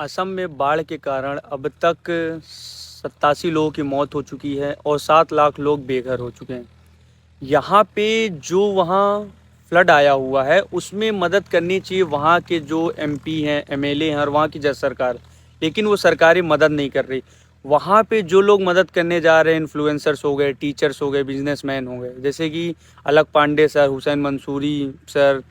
असम में बाढ़ के कारण अब तक 87 लोगों की मौत हो चुकी है और 7 लाख लोग बेघर हो चुके हैं। यहाँ पे जो वहाँ फ्लड आया हुआ है उसमें मदद करनी चाहिए वहाँ के जो एमपी हैं, एमएलए हैं और वहाँ की जज सरकार, लेकिन वो सरकारें मदद नहीं कर रही। वहाँ पे जो लोग मदद करने जा रहे हैं, इन्फ्लुएंसर्स हो गए, टीचर्स हो गए, बिजनेसमैन हो गए, जैसे कि Alak Pande sir, Hussain Mansoori sir,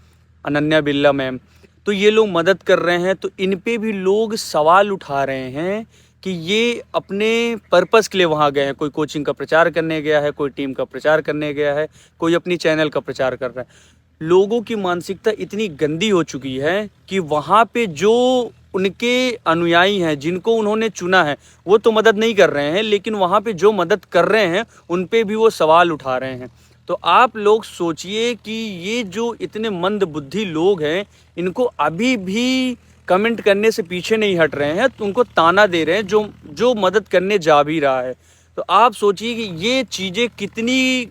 Ananya Birla ma'am, तो ये लोग मदद कर रहे हैं। तो इन पे भी लोग सवाल उठा रहे हैं कि ये अपने पर्पस के लिए वहाँ गए हैं। कोई कोचिंग का प्रचार करने गया है, कोई टीम का प्रचार करने गया है, कोई अपनी चैनल का प्रचार कर रहा है। लोगों की मानसिकता इतनी गंदी हो चुकी है कि वहाँ पे जो उनके अनुयायी हैं, जिनको उन्होंने चुना है, वो तो मदद नहीं कर रहे हैं, लेकिन वहाँ पे जो मदद कर रहे हैं उन पे भी वो सवाल उठा रहे हैं। तो आप लोग सोचिए कि ये जो इतने मंद बुद्धि लोग हैं, इनको अभी भी कमेंट करने से पीछे नहीं हट रहे हैं, तो उनको ताना दे रहे हैं जो जो मदद करने जा भी रहा है। तो आप सोचिए कि ये चीज़ें कितनी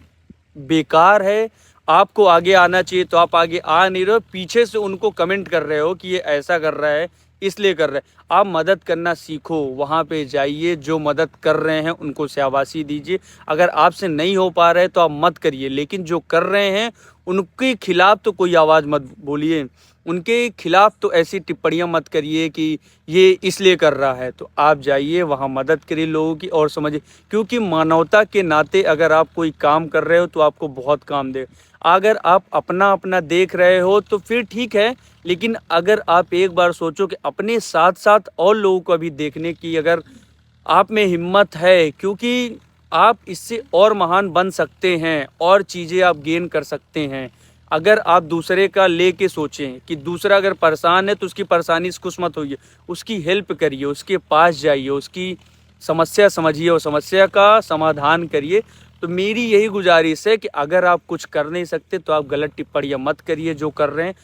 बेकार है। आपको आगे आना चाहिए तो आप आगे आ नहीं रहे हो, पीछे से उनको कमेंट कर रहे हो कि ये ऐसा कर रहा है, इसलिए कर रहे हैं। आप मदद करना सीखो, वहाँ पे जाइए, जो मदद कर रहे हैं उनको शाबाशी दीजिए। अगर आपसे नहीं हो पा रहा है तो आप मत करिए, लेकिन जो कर रहे हैं उनके खिलाफ तो कोई आवाज़ मत बोलिए, उनके खिलाफ तो ऐसी टिप्पणियां मत करिए कि ये इसलिए कर रहा है। तो आप जाइए वहाँ मदद करिए लोगों की और समझिए, क्योंकि मानवता के नाते अगर आप कोई काम कर रहे हो तो आपको बहुत काम दे। अगर आप अपना अपना देख रहे हो तो फिर ठीक है, लेकिन अगर आप एक बार सोचो कि अपने साथ साथ और लोगों को भी देखने की अगर आप में हिम्मत है, क्योंकि आप इससे और महान बन सकते हैं और चीज़ें आप गेन कर सकते हैं। अगर आप दूसरे का लेके सोचें कि दूसरा अगर परेशान है तो उसकी परेशानी से खुश मत होइए, उसकी हेल्प करिए, उसके पास जाइए, उसकी समस्या समझिए और समस्या का समाधान करिए। तो मेरी यही गुजारिश है कि अगर आप कुछ कर नहीं सकते तो आप गलत टिप्पणियाँ मत करिए जो कर रहे हैं।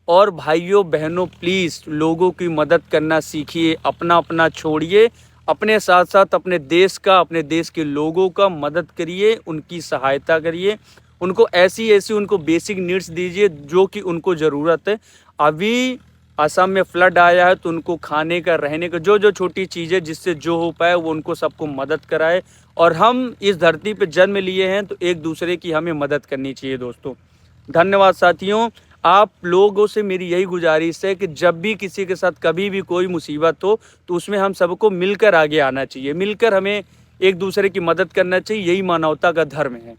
और भाइयों बहनों, प्लीज़ लोगों की मदद करना सीखिए, अपना अपना छोड़िए, अपने साथ साथ अपने देश का, अपने देश के लोगों का मदद करिए, उनकी सहायता करिए, उनको ऐसी ऐसी उनको बेसिक नीड्स दीजिए जो कि उनको ज़रूरत है। अभी असम में फ्लड आया है तो उनको खाने का, रहने का, जो जो छोटी चीज़ें जिससे जो हो पाए वो उनको सबको मदद कराए। और हम इस धरती पे जन्म लिए हैं तो एक दूसरे की हमें मदद करनी चाहिए दोस्तों। धन्यवाद साथियों। आप लोगों से मेरी यही गुजारिश है कि जब भी किसी के साथ कभी भी कोई मुसीबत हो तो उसमें हम सबको मिलकर आगे आना चाहिए, मिलकर हमें एक दूसरे की मदद करना चाहिए। यही मानवता का धर्म है।